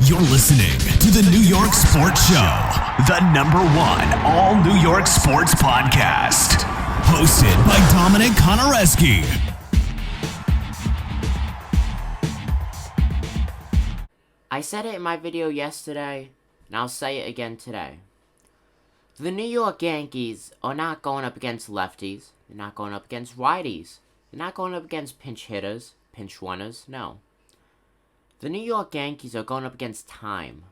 You're listening to the New York Sports Show, the #1 all New York sports podcast. Hosted by Dominic Konareski. I said it in my video yesterday, and I'll say it again today. The New York Yankees are not going up against lefties. They're not going up against righties. They're not going up against pinch hitters, pinch runners, no. The New York Yankees are going up against time.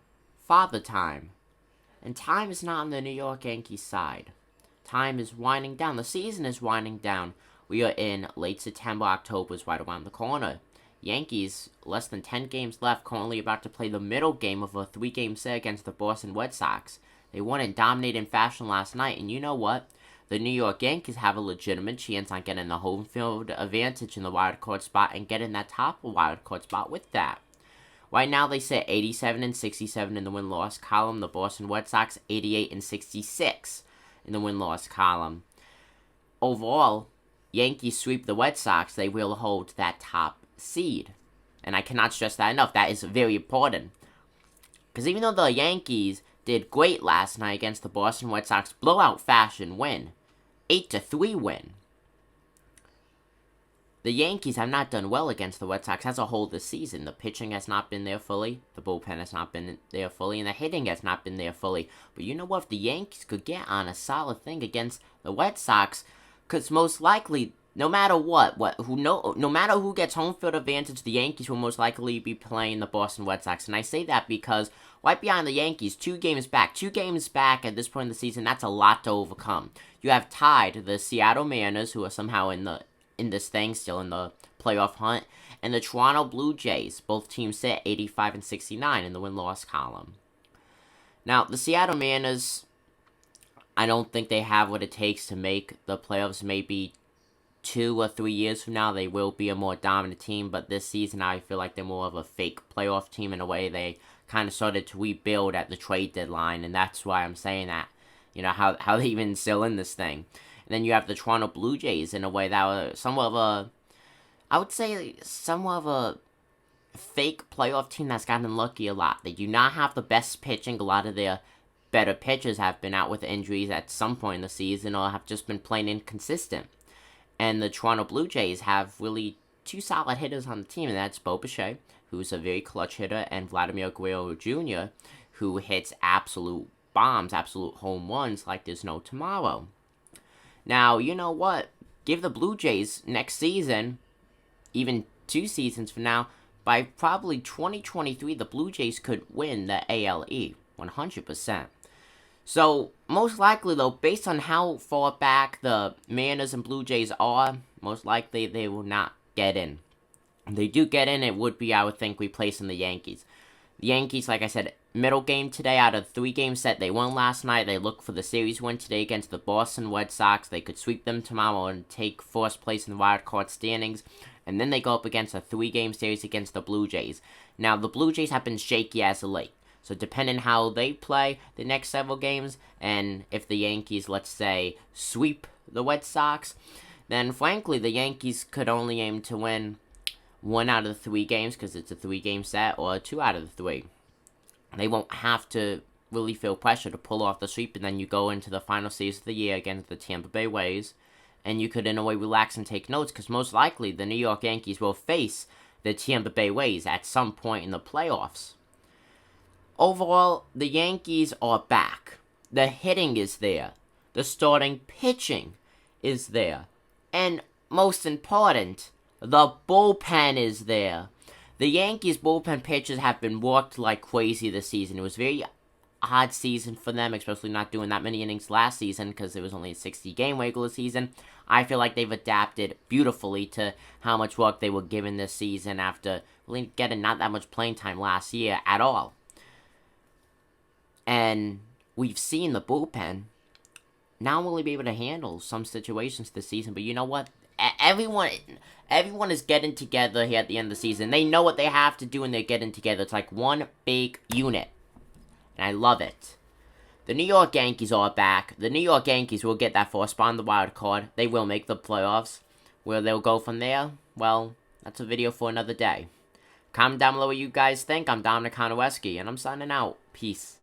Father Time. And time is not on the New York Yankees side. Time is winding down. The season is winding down. We are in late September. October is right around the corner. Yankees, less than 10 games left, currently about to play the middle game of a 3-game set against the Boston Red Sox. They won in dominating fashion last night, and you know what? The New York Yankees have a legitimate chance on getting the home field advantage in the wild card spot and getting that top wild card spot with that. Right now, they sit 87 and 67 in the win-loss column. The Boston Red Sox, 88 and 66 in the win-loss column. Overall, Yankees sweep the Red Sox. They will hold that top seed. And I cannot stress that enough. That is very important. Because even though the Yankees did great last night against the Boston Red Sox, blowout fashion win. 8-3 win. The Yankees have not done well against the Red Sox as a whole this season. The pitching has not been there fully. The bullpen has not been there fully. And the hitting has not been there fully. But you know what? If the Yankees could get on a solid thing against the Red Sox, because most likely, no matter no matter who gets home field advantage, the Yankees will most likely be playing the Boston Red Sox. And I say that because right behind the Yankees, 2 games back. 2 games back at this point in the season, that's a lot to overcome. You have tied the Seattle Mariners, who are somehow in this thing, still in the playoff hunt, and the Toronto Blue Jays. Both teams sit 85 and 69 in the win-loss column. Now, the Seattle Mariners, I don't think they have what it takes to make the playoffs. Maybe 2 or 3 years from now, they will be a more dominant team, but this season, I feel like they're more of a fake playoff team in a way. They kind of started to rebuild at the trade deadline, and that's why I'm saying that. You know, how they even still in this thing. And then you have the Toronto Blue Jays in a way that were somewhat of a fake playoff team that's gotten lucky a lot. They do not have the best pitching. A lot of their better pitchers have been out with injuries at some point in the season or have just been plain inconsistent. And the Toronto Blue Jays have really 2 solid hitters on the team, and that's Bo Bichette, who's a very clutch hitter, and Vladimir Guerrero Jr., who hits absolute bombs, absolute home runs like there's no tomorrow. Now, you know what? Give the Blue Jays next season, even 2 seasons from now, by probably 2023, the Blue Jays could win the ALE, 100%. So, most likely, though, based on how far back the Mariners and Blue Jays are, most likely they will not get in. If they do get in, it would be, I would think, replacing the Yankees. The Yankees, like I said, middle game today out of 3-game set. They won last night. They look for the series win today against the Boston Red Sox. They could sweep them tomorrow and take first place in the wild card standings. And then they go up against a 3-game series against the Blue Jays. Now, the Blue Jays have been shaky as of late. So depending how they play the next several games, and if the Yankees, let's say, sweep the Red Sox, then frankly, the Yankees could only aim to win 1 out of the 3 games because it's a 3-game set, or 2 out of the 3. They won't have to really feel pressure to pull off the sweep, and then you go into the final series of the year against the Tampa Bay Rays, and you could in a way relax and take notes, because most likely the New York Yankees will face the Tampa Bay Rays at some point in the playoffs. Overall, the Yankees are back. The hitting is there. The starting pitching is there. And most important, the bullpen is there. The Yankees' bullpen pitchers have been worked like crazy this season. It was a very odd season for them, especially not doing that many innings last season because it was only a 60-game regular season. I feel like they've adapted beautifully to how much work they were given this season after really getting not that much playing time last year at all. And we've seen the bullpen not only be able to handle some situations this season, but you know what? Everyone is getting together here at the end of the season. They know what they have to do and they're getting together. It's like one big unit. And I love it. The New York Yankees are back. The New York Yankees will get that first spot on the wild card. They will make the playoffs. Where they'll go from there, well, that's a video for another day. Comment down below what you guys think. I'm Dominic Konoweski, and I'm signing out. Peace.